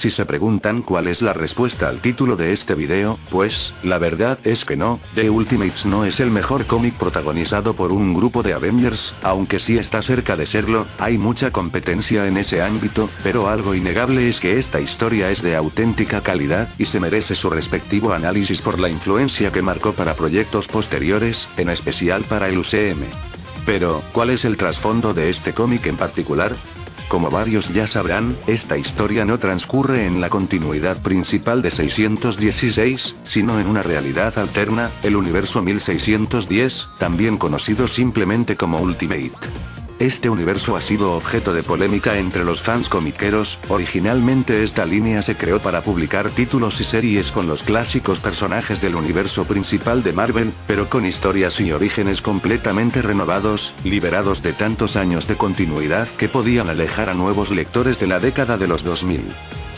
Si se preguntan cuál es la respuesta al título de este video, pues, la verdad es que no, The Ultimates no es el mejor cómic protagonizado por un grupo de Avengers, aunque sí está cerca de serlo, hay mucha competencia en ese ámbito, pero algo innegable es que esta historia es de auténtica calidad, y se merece su respectivo análisis por la influencia que marcó para proyectos posteriores, en especial para el UCM. Pero, ¿cuál es el trasfondo de este cómic en particular? Como varios ya sabrán, esta historia no transcurre en la continuidad principal de 616, sino en una realidad alterna, el universo 1610, también conocido simplemente como Ultimate. Este universo ha sido objeto de polémica entre los fans comiqueros. Originalmente esta línea se creó para publicar títulos y series con los clásicos personajes del universo principal de Marvel, pero con historias y orígenes completamente renovados, liberados de tantos años de continuidad que podían alejar a nuevos lectores de la década de los 2000.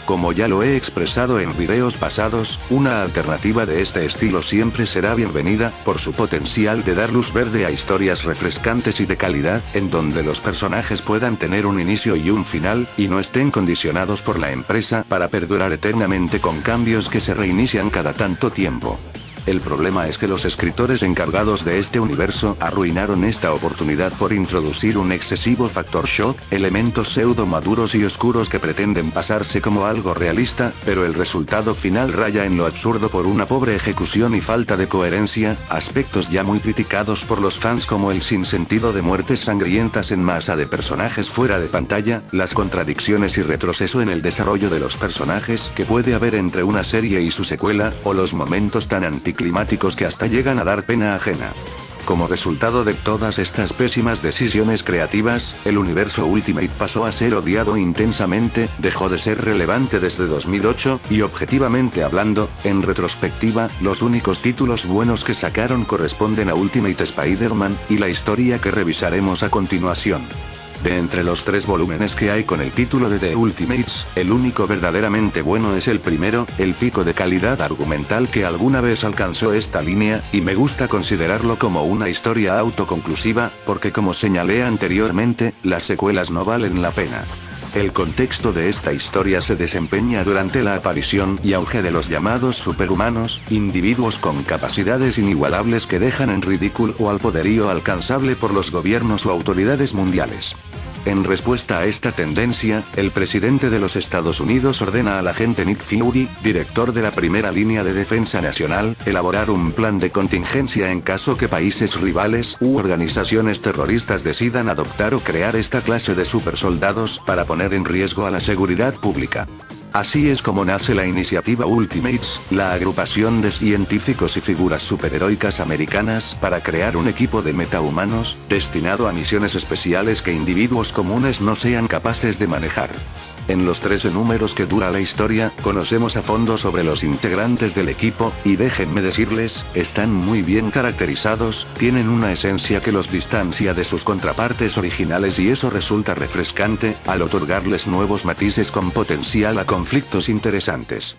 Como ya lo he expresado en videos pasados, una alternativa de este estilo siempre será bienvenida, por su potencial de dar luz verde a historias refrescantes y de calidad, en donde los personajes puedan tener un inicio y un final, y no estén condicionados por la empresa para perdurar eternamente con cambios que se reinician cada tanto tiempo. El problema es que los escritores encargados de este universo arruinaron esta oportunidad por introducir un excesivo factor shock, elementos pseudo maduros y oscuros que pretenden pasarse como algo realista, pero el resultado final raya en lo absurdo por una pobre ejecución y falta de coherencia, aspectos ya muy criticados por los fans como el sinsentido de muertes sangrientas en masa de personajes fuera de pantalla, las contradicciones y retroceso en el desarrollo de los personajes que puede haber entre una serie y su secuela, o los momentos tan anticlimáticos que hasta llegan a dar pena ajena. Como resultado de todas estas pésimas decisiones creativas, el universo Ultimate pasó a ser odiado intensamente, dejó de ser relevante desde 2008, y objetivamente hablando, en retrospectiva, los únicos títulos buenos que sacaron corresponden a Ultimate Spider-Man, y la historia que revisaremos a continuación. De entre los 3 volúmenes que hay con el título de The Ultimates, el único verdaderamente bueno es el primero, el pico de calidad argumental que alguna vez alcanzó esta línea, y me gusta considerarlo como una historia autoconclusiva, porque como señalé anteriormente, las secuelas no valen la pena. El contexto de esta historia se desempeña durante la aparición y auge de los llamados superhumanos, individuos con capacidades inigualables que dejan en ridículo al poderío alcanzable por los gobiernos o autoridades mundiales. En respuesta a esta tendencia, el presidente de los Estados Unidos ordena al agente Nick Fury, director de la primera línea de defensa nacional, elaborar un plan de contingencia en caso que países rivales u organizaciones terroristas decidan adoptar o crear esta clase de supersoldados para poner en riesgo a la seguridad pública. Así es como nace la iniciativa Ultimates, la agrupación de científicos y figuras superheroicas americanas para crear un equipo de metahumanos, destinado a misiones especiales que individuos comunes no sean capaces de manejar. En los 13 números que dura la historia, conocemos a fondo sobre los integrantes del equipo, y déjenme decirles, están muy bien caracterizados, tienen una esencia que los distancia de sus contrapartes originales y eso resulta refrescante, al otorgarles nuevos matices con potencial a conflictos interesantes.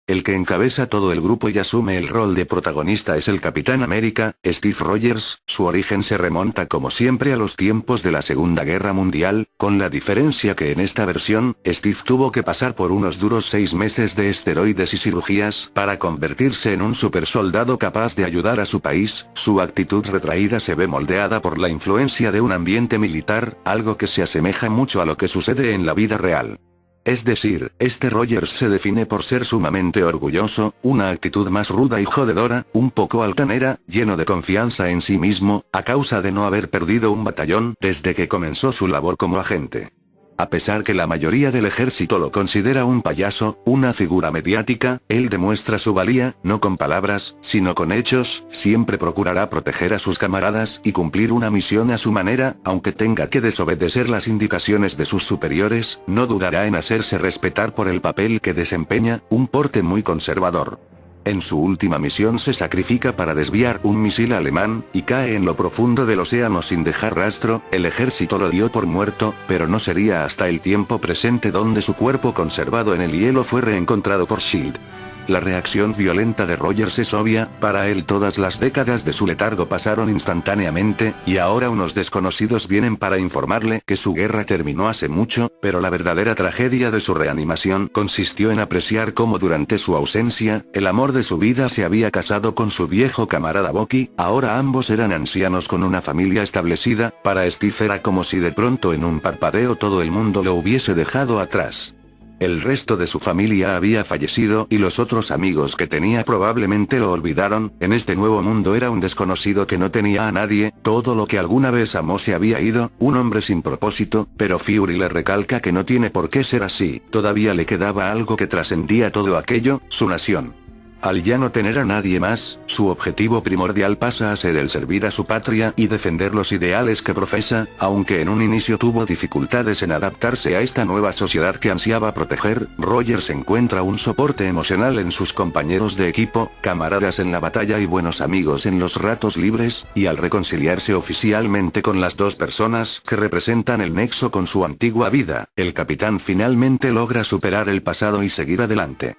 El que encabeza todo el grupo y asume el rol de protagonista es el Capitán América, Steve Rogers. Su origen se remonta como siempre a los tiempos de la Segunda Guerra Mundial, con la diferencia que en esta versión, Steve tuvo que pasar por unos duros 6 meses de esteroides y cirugías para convertirse en un supersoldado capaz de ayudar a su país. Su actitud retraída se ve moldeada por la influencia de un ambiente militar, algo que se asemeja mucho a lo que sucede en la vida real. Es decir, este Rogers se define por ser sumamente orgulloso, una actitud más ruda y jodedora, un poco altanera, lleno de confianza en sí mismo, a causa de no haber perdido un batallón desde que comenzó su labor como agente. A pesar que la mayoría del ejército lo considera un payaso, una figura mediática, él demuestra su valía, no con palabras, sino con hechos, siempre procurará proteger a sus camaradas y cumplir una misión a su manera, aunque tenga que desobedecer las indicaciones de sus superiores, no dudará en hacerse respetar por el papel que desempeña, un porte muy conservador. En su última misión se sacrifica para desviar un misil alemán, y cae en lo profundo del océano sin dejar rastro. El ejército lo dio por muerto, pero no sería hasta el tiempo presente donde su cuerpo conservado en el hielo fue reencontrado por S.H.I.E.L.D. La reacción violenta de Rogers es obvia, para él todas las décadas de su letargo pasaron instantáneamente, y ahora unos desconocidos vienen para informarle que su guerra terminó hace mucho, pero la verdadera tragedia de su reanimación consistió en apreciar cómo durante su ausencia, el amor de su vida se había casado con su viejo camarada Bucky, ahora ambos eran ancianos con una familia establecida, para Steve era como si de pronto en un parpadeo todo el mundo lo hubiese dejado atrás. El resto de su familia había fallecido y los otros amigos que tenía probablemente lo olvidaron, en este nuevo mundo era un desconocido que no tenía a nadie, todo lo que alguna vez amó se había ido, un hombre sin propósito, pero Fury le recalca que no tiene por qué ser así, todavía le quedaba algo que trascendía todo aquello, su nación. Al ya no tener a nadie más, su objetivo primordial pasa a ser el servir a su patria y defender los ideales que profesa, aunque en un inicio tuvo dificultades en adaptarse a esta nueva sociedad que ansiaba proteger. Rogers encuentra un soporte emocional en sus compañeros de equipo, camaradas en la batalla y buenos amigos en los ratos libres, y al reconciliarse oficialmente con las dos personas que representan el nexo con su antigua vida, el capitán finalmente logra superar el pasado y seguir adelante.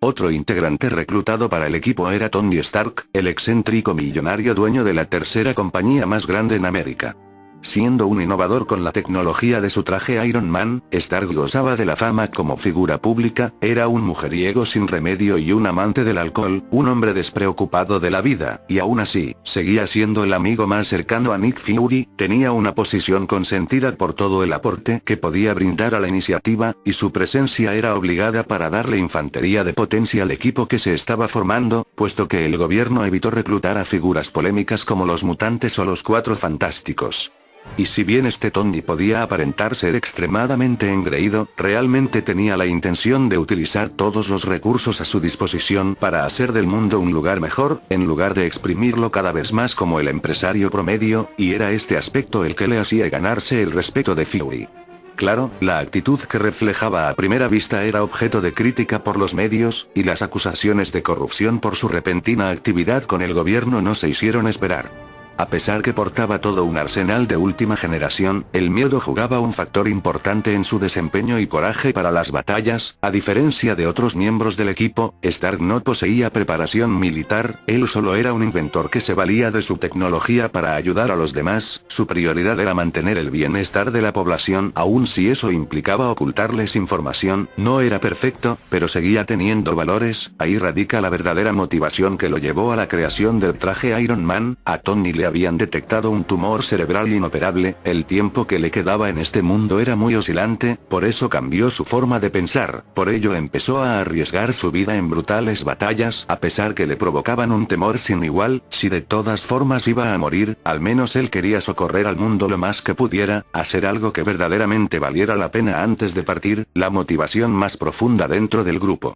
Otro integrante reclutado para el equipo era Tony Stark, el excéntrico millonario dueño de la tercera compañía más grande en América. Siendo un innovador con la tecnología de su traje Iron Man, Stark gozaba de la fama como figura pública, era un mujeriego sin remedio y un amante del alcohol, un hombre despreocupado de la vida, y aún así, seguía siendo el amigo más cercano a Nick Fury, tenía una posición consentida por todo el aporte que podía brindar a la iniciativa, y su presencia era obligada para darle infantería de potencia al equipo que se estaba formando, puesto que el gobierno evitó reclutar a figuras polémicas como los mutantes o los Cuatro Fantásticos. Y si bien este Tony podía aparentar ser extremadamente engreído, realmente tenía la intención de utilizar todos los recursos a su disposición para hacer del mundo un lugar mejor, en lugar de exprimirlo cada vez más como el empresario promedio, y era este aspecto el que le hacía ganarse el respeto de Fury. Claro, la actitud que reflejaba a primera vista era objeto de crítica por los medios, y las acusaciones de corrupción por su repentina actividad con el gobierno no se hicieron esperar. A pesar que portaba todo un arsenal de última generación, el miedo jugaba un factor importante en su desempeño y coraje para las batallas. A diferencia de otros miembros del equipo, Stark no poseía preparación militar, él solo era un inventor que se valía de su tecnología para ayudar a los demás, su prioridad era mantener el bienestar de la población, aun si eso implicaba ocultarles información. No era perfecto, pero seguía teniendo valores, ahí radica la verdadera motivación que lo llevó a la creación del traje Iron Man. A Tony le habían detectado un tumor cerebral inoperable, el tiempo que le quedaba en este mundo era muy oscilante, por eso cambió su forma de pensar, por ello empezó a arriesgar su vida en brutales batallas, a pesar que le provocaban un temor sin igual, si de todas formas iba a morir, al menos él quería socorrer al mundo lo más que pudiera, hacer algo que verdaderamente valiera la pena antes de partir, la motivación más profunda dentro del grupo.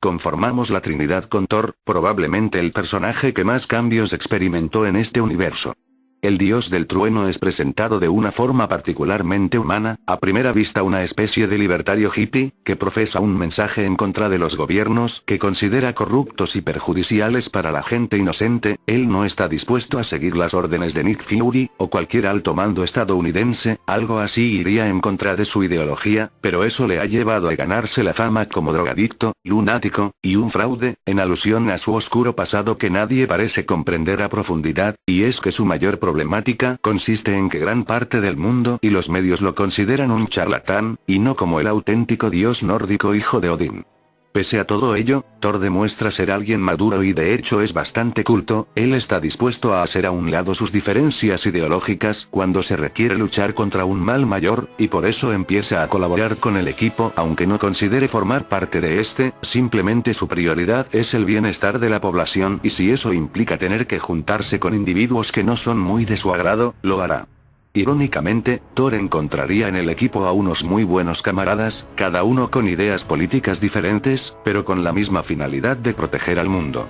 Conformamos la Trinidad con Thor, probablemente el personaje que más cambios experimentó en este universo. El dios del trueno es presentado de una forma particularmente humana, a primera vista una especie de libertario hippie, que profesa un mensaje en contra de los gobiernos que considera corruptos y perjudiciales para la gente inocente. Él no está dispuesto a seguir las órdenes de Nick Fury, o cualquier alto mando estadounidense, algo así iría en contra de su ideología, pero eso le ha llevado a ganarse la fama como drogadicto, lunático, y un fraude, en alusión a su oscuro pasado que nadie parece comprender a profundidad, y es que su mayor problemática consiste en que gran parte del mundo y los medios lo consideran un charlatán, y no como el auténtico dios nórdico hijo de Odín. Pese a todo ello, Thor demuestra ser alguien maduro y de hecho es bastante culto, él está dispuesto a hacer a un lado sus diferencias ideológicas cuando se requiere luchar contra un mal mayor, y por eso empieza a colaborar con el equipo aunque no considere formar parte de este, simplemente su prioridad es el bienestar de la población y si eso implica tener que juntarse con individuos que no son muy de su agrado, lo hará. Irónicamente, Thor encontraría en el equipo a unos muy buenos camaradas, cada uno con ideas políticas diferentes, pero con la misma finalidad de proteger al mundo.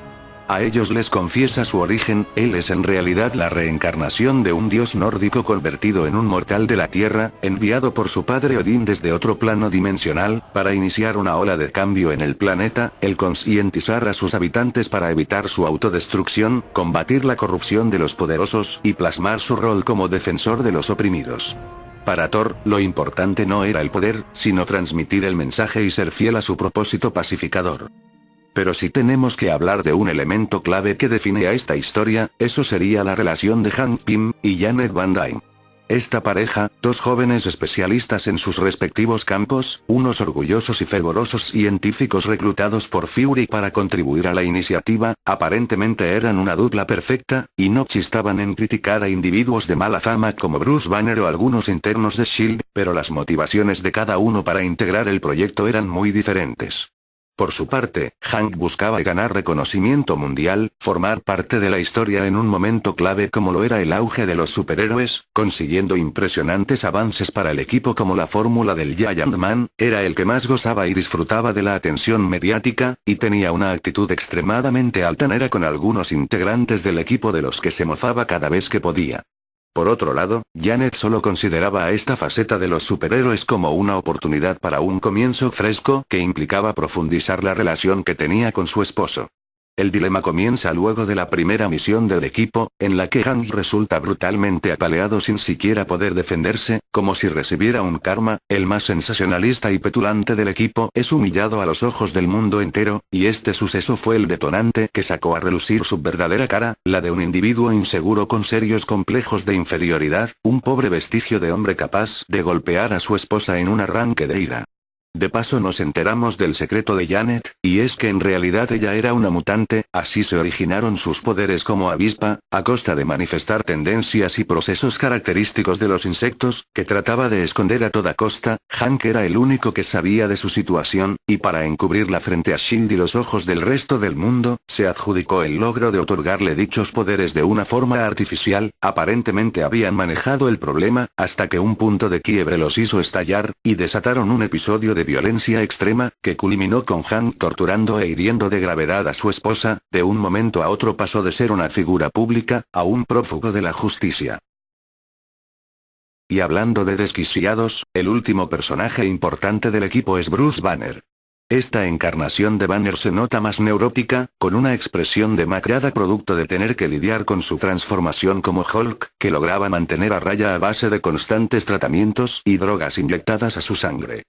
A ellos les confiesa su origen, él es en realidad la reencarnación de un dios nórdico convertido en un mortal de la tierra, enviado por su padre Odín desde otro plano dimensional, para iniciar una ola de cambio en el planeta, el concientizar a sus habitantes para evitar su autodestrucción, combatir la corrupción de los poderosos y plasmar su rol como defensor de los oprimidos. Para Thor, lo importante no era el poder, sino transmitir el mensaje y ser fiel a su propósito pacificador. Pero si tenemos que hablar de un elemento clave que define a esta historia, eso sería la relación de Hank Pym y Janet Van Dyne. Esta pareja, dos jóvenes especialistas en sus respectivos campos, unos orgullosos y fervorosos científicos reclutados por Fury para contribuir a la iniciativa, aparentemente eran una dupla perfecta, y no chistaban en criticar a individuos de mala fama como Bruce Banner o algunos internos de SHIELD, pero las motivaciones de cada uno para integrar el proyecto eran muy diferentes. Por su parte, Hank buscaba ganar reconocimiento mundial, formar parte de la historia en un momento clave como lo era el auge de los superhéroes, consiguiendo impresionantes avances para el equipo como la fórmula del Giant Man, era el que más gozaba y disfrutaba de la atención mediática, y tenía una actitud extremadamente altanera con algunos integrantes del equipo de los que se mofaba cada vez que podía. Por otro lado, Janet solo consideraba a esta faceta de los superhéroes como una oportunidad para un comienzo fresco que implicaba profundizar la relación que tenía con su esposo. El dilema comienza luego de la primera misión del equipo, en la que Hank resulta brutalmente apaleado sin siquiera poder defenderse, como si recibiera un karma. El más sensacionalista y petulante del equipo es humillado a los ojos del mundo entero, y este suceso fue el detonante que sacó a relucir su verdadera cara, la de un individuo inseguro con serios complejos de inferioridad, un pobre vestigio de hombre capaz de golpear a su esposa en un arranque de ira. De paso nos enteramos del secreto de Janet, y es que en realidad ella era una mutante, así se originaron sus poderes como avispa, a costa de manifestar tendencias y procesos característicos de los insectos, que trataba de esconder a toda costa. Hank era el único que sabía de su situación, y para encubrirla frente a SHIELD y los ojos del resto del mundo, se adjudicó el logro de otorgarle dichos poderes de una forma artificial. Aparentemente habían manejado el problema, hasta que un punto de quiebre los hizo estallar, y desataron un episodio de violencia extrema, que culminó con Hank torturando e hiriendo de gravedad a su esposa. De un momento a otro pasó de ser una figura pública, a un prófugo de la justicia. Y hablando de desquiciados, el último personaje importante del equipo es Bruce Banner. Esta encarnación de Banner se nota más neurótica, con una expresión demacrada producto de tener que lidiar con su transformación como Hulk, que lograba mantener a raya a base de constantes tratamientos y drogas inyectadas a su sangre.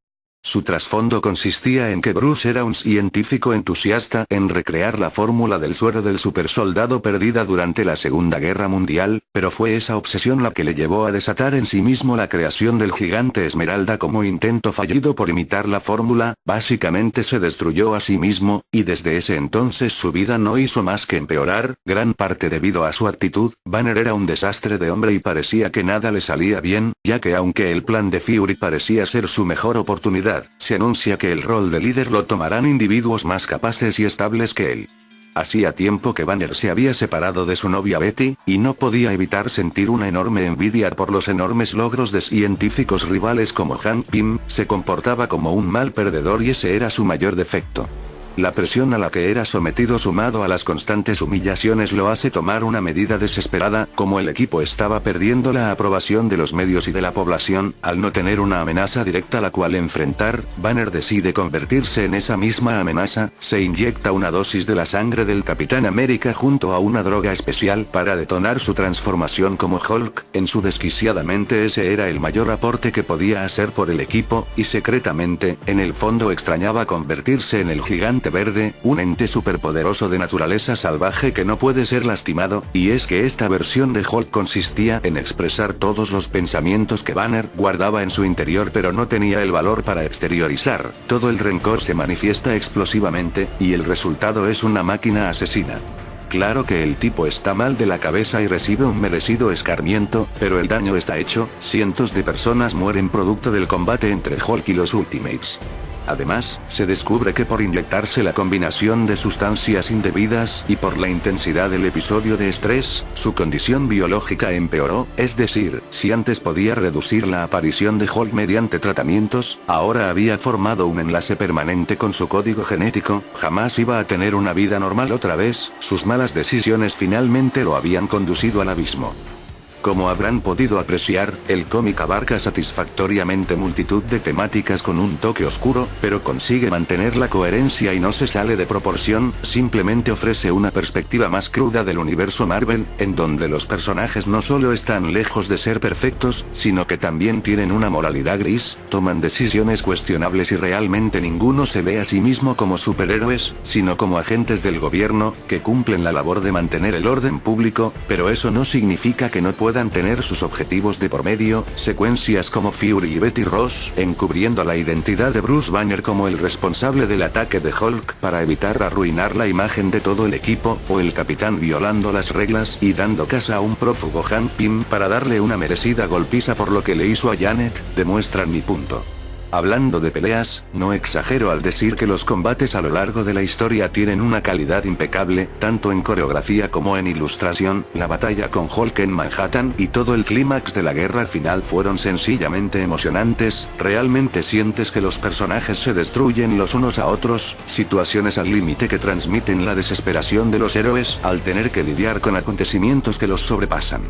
Su trasfondo consistía en que Bruce era un científico entusiasta en recrear la fórmula del suero del supersoldado perdida durante la Segunda Guerra Mundial, pero fue esa obsesión la que le llevó a desatar en sí mismo la creación del gigante Esmeralda como intento fallido por imitar la fórmula. Básicamente se destruyó a sí mismo, y desde ese entonces su vida no hizo más que empeorar, gran parte debido a su actitud. Banner era un desastre de hombre y parecía que nada le salía bien, ya que aunque el plan de Fury parecía ser su mejor oportunidad, se anuncia que el rol de líder lo tomarán individuos más capaces y estables que él. Hacía tiempo que Banner se había separado de su novia Betty, y no podía evitar sentir una enorme envidia por los enormes logros de científicos rivales como Hank Pym. Se comportaba como un mal perdedor y ese era su mayor defecto. La presión a la que era sometido sumado a las constantes humillaciones lo hace tomar una medida desesperada. Como el equipo estaba perdiendo la aprobación de los medios y de la población, al no tener una amenaza directa a la cual enfrentar, Banner decide convertirse en esa misma amenaza. Se inyecta una dosis de la sangre del Capitán América junto a una droga especial para detonar su transformación como Hulk. En su desquiciada mente ese era el mayor aporte que podía hacer por el equipo, y secretamente, en el fondo extrañaba convertirse en el gigante verde, un ente superpoderoso de naturaleza salvaje que no puede ser lastimado. Y es que esta versión de Hulk consistía en expresar todos los pensamientos que Banner guardaba en su interior pero no tenía el valor para exteriorizar. Todo el rencor se manifiesta explosivamente, y el resultado es una máquina asesina. Claro que el tipo está mal de la cabeza y recibe un merecido escarmiento, pero el daño está hecho. Cientos de personas mueren producto del combate entre Hulk y los Ultimates. Además, se descubre que por inyectarse la combinación de sustancias indebidas, y por la intensidad del episodio de estrés, su condición biológica empeoró. Es decir, si antes podía reducir la aparición de Hulk mediante tratamientos, ahora había formado un enlace permanente con su código genético. Jamás iba a tener una vida normal otra vez. Sus malas decisiones finalmente lo habían conducido al abismo. Como habrán podido apreciar, el cómic abarca satisfactoriamente multitud de temáticas con un toque oscuro, pero consigue mantener la coherencia y no se sale de proporción, simplemente ofrece una perspectiva más cruda del universo Marvel, en donde los personajes no solo están lejos de ser perfectos, sino que también tienen una moralidad gris, toman decisiones cuestionables y realmente ninguno se ve a sí mismo como superhéroes, sino como agentes del gobierno, que cumplen la labor de mantener el orden público, pero eso no significa que no puedan tener sus objetivos de por medio, secuencias como Fury y Betty Ross, encubriendo la identidad de Bruce Banner como el responsable del ataque de Hulk para evitar arruinar la imagen de todo el equipo, o el capitán violando las reglas y dando casa a un prófugo Hank Pym para darle una merecida golpiza por lo que le hizo a Janet, demuestran mi punto. Hablando de peleas, no exagero al decir que los combates a lo largo de la historia tienen una calidad impecable, tanto en coreografía como en ilustración. La batalla con Hulk en Manhattan y todo el clímax de la guerra final fueron sencillamente emocionantes, realmente sientes que los personajes se destruyen los unos a otros, situaciones al límite que transmiten la desesperación de los héroes al tener que lidiar con acontecimientos que los sobrepasan.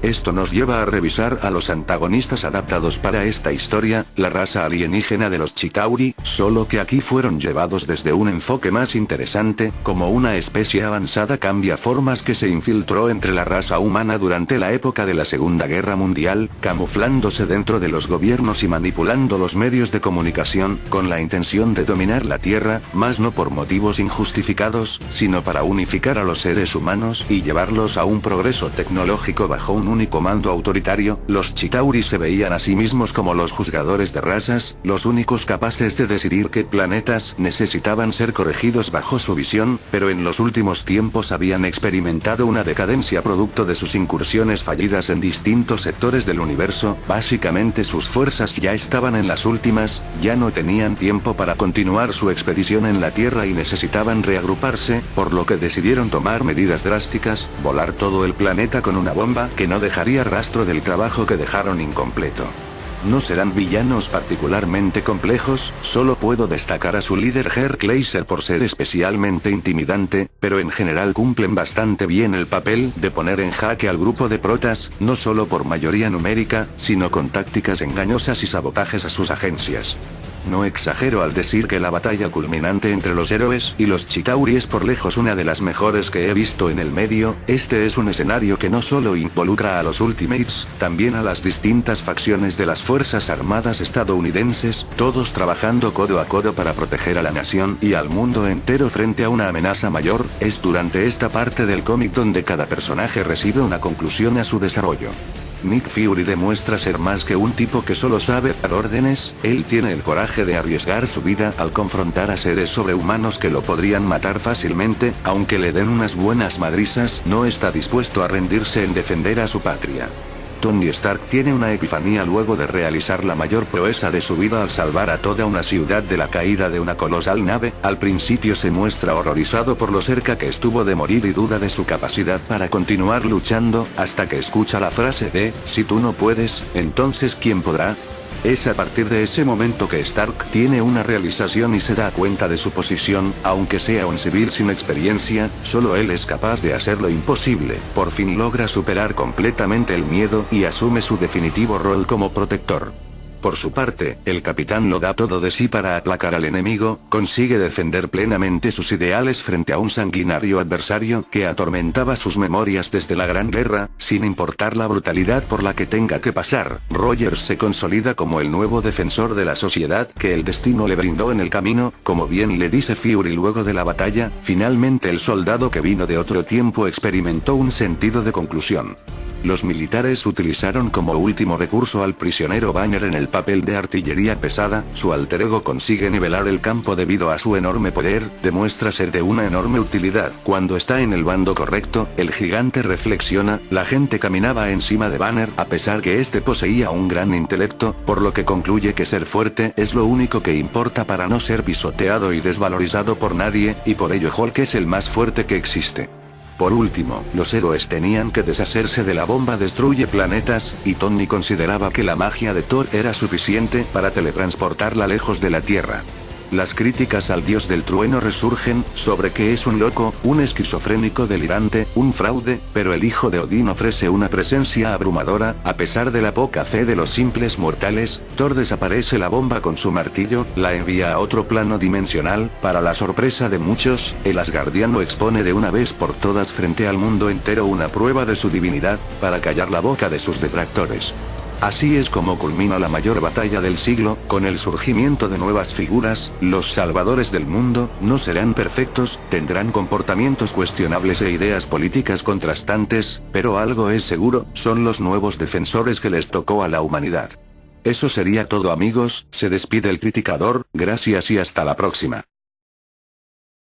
Esto nos lleva a revisar a los antagonistas adaptados para esta historia, la raza alienígena de los Chitauri, solo que aquí fueron llevados desde un enfoque más interesante, como una especie avanzada cambia formas que se infiltró entre la raza humana durante la época de la Segunda Guerra Mundial, camuflándose dentro de los gobiernos y manipulando los medios de comunicación, con la intención de dominar la Tierra, más no por motivos injustificados, sino para unificar a los seres humanos y llevarlos a un progreso tecnológico bajo un único mando autoritario. Los Chitauri se veían a sí mismos como los juzgadores de razas, los únicos capaces de decidir qué planetas necesitaban ser corregidos bajo su visión, pero en los últimos tiempos habían experimentado una decadencia producto de sus incursiones fallidas en distintos sectores del universo. Básicamente sus fuerzas ya estaban en las últimas, ya no tenían tiempo para continuar su expedición en la Tierra y necesitaban reagruparse, por lo que decidieron tomar medidas drásticas, volar todo el planeta con una bomba que no dejaría rastro del trabajo que dejaron incompleto. No serán villanos particularmente complejos, solo puedo destacar a su líder Herc Kleiser por ser especialmente intimidante, pero en general cumplen bastante bien el papel de poner en jaque al grupo de protas, no solo por mayoría numérica, sino con tácticas engañosas y sabotajes a sus agencias. No exagero al decir que la batalla culminante entre los héroes y los Chitauri es por lejos una de las mejores que he visto en el medio. Este es un escenario que no solo involucra a los Ultimates, también a las distintas facciones de las Fuerzas Armadas estadounidenses, todos trabajando codo a codo para proteger a la nación y al mundo entero frente a una amenaza mayor. Es durante esta parte del cómic donde cada personaje recibe una conclusión a su desarrollo. Nick Fury demuestra ser más que un tipo que solo sabe dar órdenes, él tiene el coraje de arriesgar su vida al confrontar a seres sobrehumanos que lo podrían matar fácilmente, aunque le den unas buenas madrizas, no está dispuesto a rendirse en defender a su patria. Tony Stark tiene una epifanía luego de realizar la mayor proeza de su vida al salvar a toda una ciudad de la caída de una colosal nave. Al principio se muestra horrorizado por lo cerca que estuvo de morir y duda de su capacidad para continuar luchando, hasta que escucha la frase de, si tú no puedes, entonces ¿quién podrá? Es a partir de ese momento que Stark tiene una realización y se da cuenta de su posición, aunque sea un civil sin experiencia, solo él es capaz de hacer lo imposible. Por fin logra superar completamente el miedo y asume su definitivo rol como protector. Por su parte, el capitán lo da todo de sí para aplacar al enemigo, consigue defender plenamente sus ideales frente a un sanguinario adversario que atormentaba sus memorias desde la Gran Guerra, sin importar la brutalidad por la que tenga que pasar. Rogers se consolida como el nuevo defensor de la sociedad que el destino le brindó en el camino, como bien le dice Fury luego de la batalla. Finalmente el soldado que vino de otro tiempo experimentó un sentido de conclusión. Los militares utilizaron como último recurso al prisionero Banner en el papel de artillería pesada. Su alter ego consigue nivelar el campo debido a su enorme poder, demuestra ser de una enorme utilidad. Cuando está en el bando correcto, el gigante reflexiona, la gente caminaba encima de Banner a pesar que este poseía un gran intelecto, por lo que concluye que ser fuerte es lo único que importa para no ser pisoteado y desvalorizado por nadie, y por ello Hulk es el más fuerte que existe. Por último, los héroes tenían que deshacerse de la bomba destruye planetas, y Tony consideraba que la magia de Thor era suficiente para teletransportarla lejos de la Tierra. las críticas al dios del trueno resurgen, sobre que es un loco, un esquizofrénico delirante, un fraude, pero el hijo de Odín ofrece una presencia abrumadora, a pesar de la poca fe de los simples mortales. Thor desaparece la bomba con su martillo, la envía a otro plano dimensional, para la sorpresa de muchos, el Asgardiano expone de una vez por todas frente al mundo entero una prueba de su divinidad, para callar la boca de sus detractores. Así es como culmina la mayor batalla del siglo, con el surgimiento de nuevas figuras. Los salvadores del mundo no serán perfectos, tendrán comportamientos cuestionables e ideas políticas contrastantes, pero algo es seguro, son los nuevos defensores que les tocó a la humanidad. Eso sería todo, amigos, se despide el criticador, gracias y hasta la próxima.